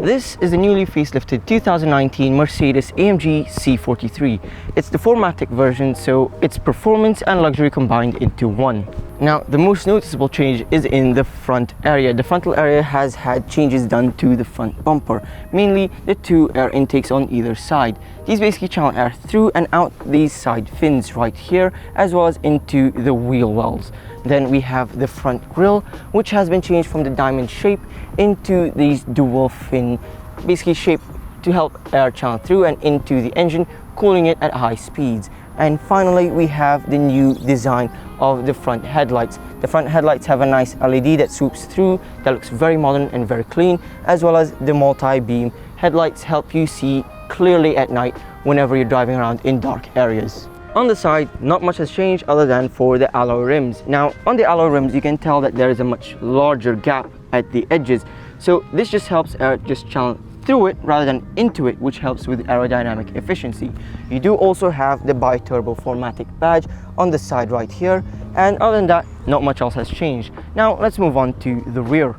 This is the newly facelifted 2019 Mercedes AMG C43. It's the 4MATIC version, so it's performance and luxury combined into one. Now, the most noticeable change is in the front area. The frontal area has had changes done to the front bumper, mainly the two air intakes on either side. These basically channel air through and out these side fins right here, as well as into the wheel wells. Then we have the front grille, which has been changed from the diamond shape into these dual fin basically shape to help air channel through and into the engine, cooling it at high speeds. And finally, we have the new design of the front headlights. The front headlights have a nice LED that swoops through, that looks very modern and very clean, as well as the multi-beam headlights help you see clearly at night whenever you're driving around in dark areas. On the side, not much has changed other than for the alloy rims. Now, on the alloy rims, you can tell that there is a much larger gap at the edges. So this just helps air just channel through it rather than into it, which helps with aerodynamic efficiency. You do also have the bi-turbo 4MATIC badge on the side right here, and other than that, not much else has changed. Now let's move on to the rear.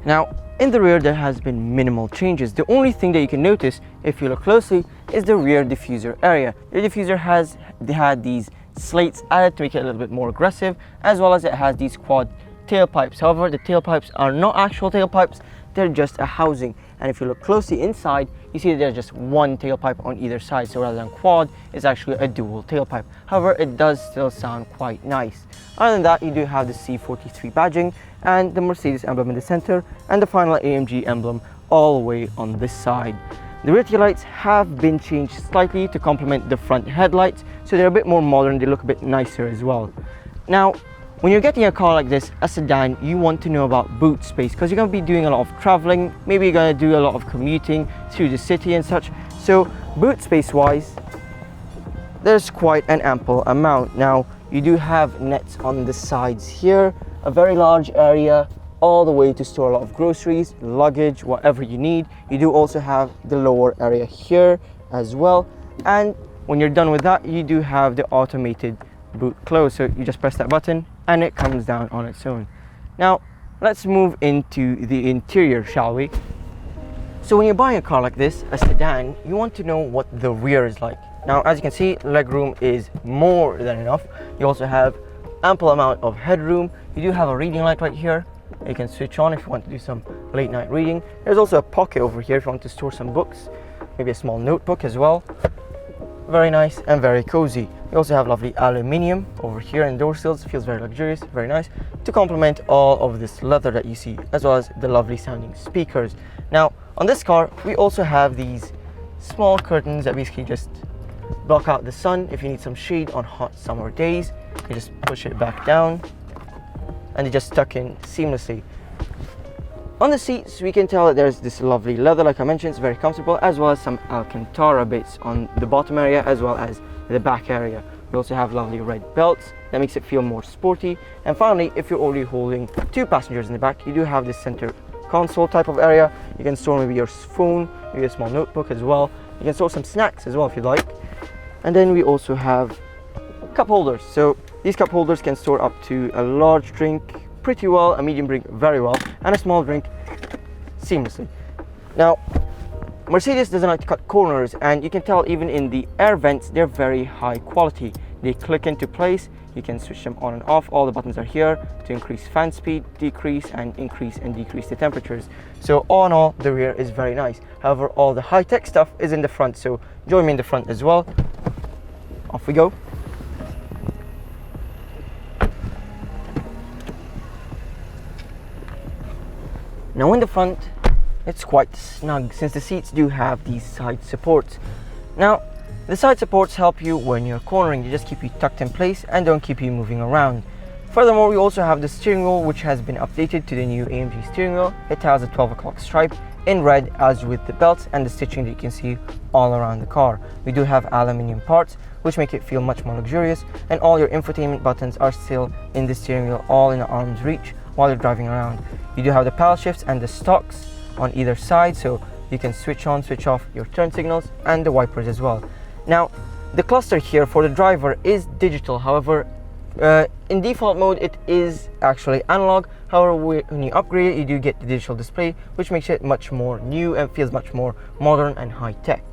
Now in the rear there has been minimal changes. The only thing that you can notice if you look closely is the rear diffuser area. The diffuser has had these slates added to make it a little bit more aggressive, as well as it has these quad tailpipes. However, the tailpipes are not actual tailpipes, they're just a housing. And if you look closely inside, you see that there's just one tailpipe on either side. So rather than quad, it's actually a dual tailpipe. However, it does still sound quite nice. Other than that, you do have the C43 badging and the Mercedes emblem in the center, and the final AMG emblem all the way on this side. The rear taillights have been changed slightly to complement the front headlights, so they're a bit more modern, they look a bit nicer as well. Now, when you're getting a car like this, a sedan, you want to know about boot space because you're going to be doing a lot of traveling, maybe you're going to do a lot of commuting through the city and such. So boot space wise, there's quite an ample amount. Now, you do have nets on the sides here, a very large area all the way to store a lot of groceries, luggage, whatever you need. You do also have the lower area here as well. And when you're done with that, you do have the automated boot close. So you just press that button and it comes down on its own. Now, let's move into the interior, shall we? So when you're buying a car like this, a sedan, you want to know what the rear is like. Now, as you can see, legroom is more than enough. You also have ample amount of headroom. You do have a reading light right here. You can switch on if you want to do some late night reading. There's also a pocket over here if you want to store some books, maybe a small notebook as well. Very nice and very cozy. You also have lovely aluminium over here and door sills. Feels very luxurious, very nice, to complement all of this leather that you see, as well as the lovely sounding speakers. Now, on this car, we also have these small curtains that basically just block out the sun. If you need some shade on hot summer days, you just push it back down and they just tuck in seamlessly. On the seats, we can tell that there's this lovely leather, like I mentioned, it's very comfortable, as well as some Alcantara bits on the bottom area as well as the back area. We also have lovely red belts that makes it feel more sporty. And finally, if you're already holding two passengers in the back, you do have this center console type of area. You can store maybe your phone, maybe a small notebook as well. You can store some snacks as well if you'd like. And then we also have cup holders. So these cup holders can store up to a large drink pretty well, a medium drink very well, and a small drink seamlessly. Now, Mercedes doesn't like to cut corners, and you can tell even in the air vents, they're very high quality. They click into place. You can switch them on and off. All the buttons are here to increase fan speed, decrease, and increase and decrease the temperatures. So all in all, the rear is very nice. However, all the high-tech stuff is in the front, so join me in the front as well. Off we go. Now in the front, it's quite snug since the seats do have these side supports. Now, the side supports help you when you're cornering. They just keep you tucked in place and don't keep you moving around. Furthermore, we also have the steering wheel, which has been updated to the new AMG steering wheel. It has a 12 o'clock stripe in red, as with the belts and the stitching that you can see all around the car. We do have aluminium parts, which make it feel much more luxurious, and all your infotainment buttons are still in the steering wheel, all in arm's reach while you're driving around. You do have the paddle shifts and the stalks on either side, so you can switch on, switch off your turn signals and the wipers as well. Now, the cluster here for the driver is digital. However, In default mode, it is actually analog. However, when you upgrade it, you do get the digital display, which makes it much more new and feels much more modern and high-tech.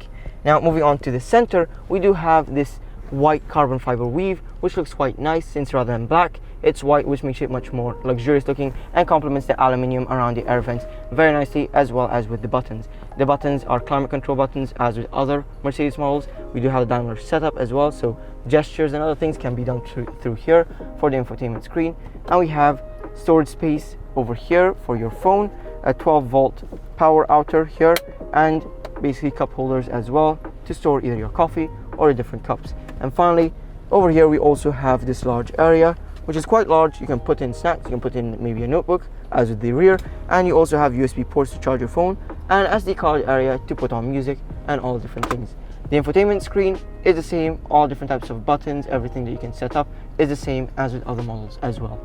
Now, moving on to the center, we do have this white carbon fiber weave, which looks quite nice since rather than black, it's white, which makes it much more luxurious looking and complements the aluminium around the air vents very nicely, as well as with the buttons. The buttons are climate control buttons, as with other Mercedes models. We do have the Daimler setup as well, so gestures and other things can be done through here for the infotainment screen. And we have storage space over here for your phone, a 12-volt power outer here, and basically cup holders as well to store either your coffee or the different cups. And finally, over here we also have this large area, which is quite large. You can put in snacks, you can put in maybe a notebook, as with the rear, and you also have USB ports to charge your phone, and SD card area to put on music and all different things. The infotainment screen is the same, all different types of buttons, everything that you can set up is the same as with other models as well.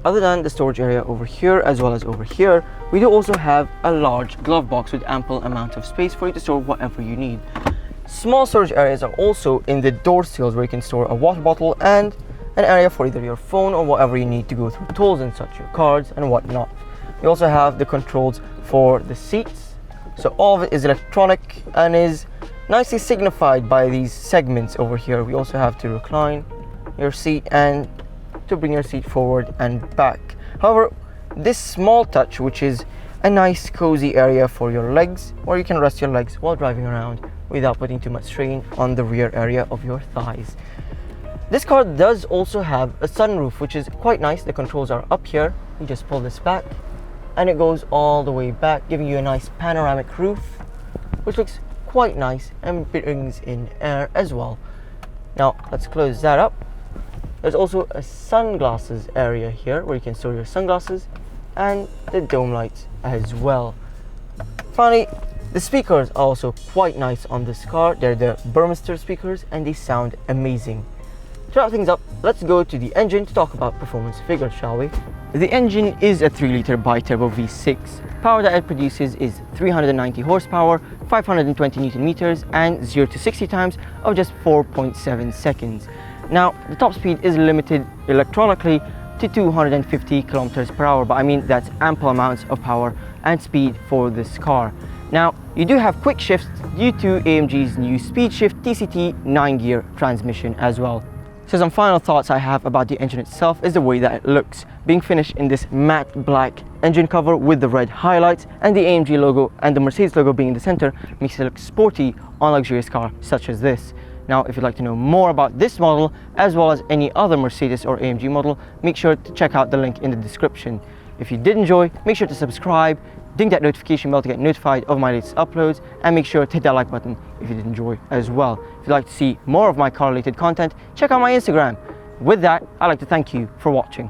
Other than the storage area over here as well as over here, we do also have a large glove box with ample amount of space for you to store whatever you need. Small storage areas are also in the door sills, where you can store a water bottle and an area for either your phone or whatever you need to go through tolls and such, your cards and whatnot. We also have the controls for the seats, so all of it is electronic and is nicely signified by these segments over here. We also have to recline your seat and to bring your seat forward and back. However, this small touch, which is a nice cozy area for your legs, or you can rest your legs while driving around without putting too much strain on the rear area of your thighs. This car does also have a sunroof, which is quite nice. The controls are up here. You just pull this back and it goes all the way back, giving you a nice panoramic roof, which looks quite nice and brings in air as well. Now let's close that up. There's also a sunglasses area here where you can store your sunglasses and the dome lights as well. Finally, the speakers are also quite nice on this car. They're the Burmester speakers and they sound amazing. To wrap things up, let's go to the engine to talk about performance figures, shall we? The engine is a 3-liter bi-turbo V6. Power that it produces is 390 horsepower, 520 Newton meters, and 0 to 60 times of just 4.7 seconds. Now, the top speed is limited electronically to 250 kilometers per hour, but I mean that's ample amounts of power and speed for this car. Now, you do have quick shifts due to AMG's new Speed Shift TCT 9-gear transmission as well. So some final thoughts I have about the engine itself is the way that it looks, being finished in this matte black engine cover with the red highlights, and the AMG logo and the Mercedes logo being in the center makes it look sporty on a luxurious car such as this. Now, if you'd like to know more about this model as well as any other Mercedes or AMG model, make sure to check out the link in the description. If you did enjoy, make sure to subscribe, ding that notification bell to get notified of my latest uploads, and make sure to hit that like button if you did enjoy as well. If you'd like to see more of my car related content, check out my Instagram. With that, I'd like to thank you for watching.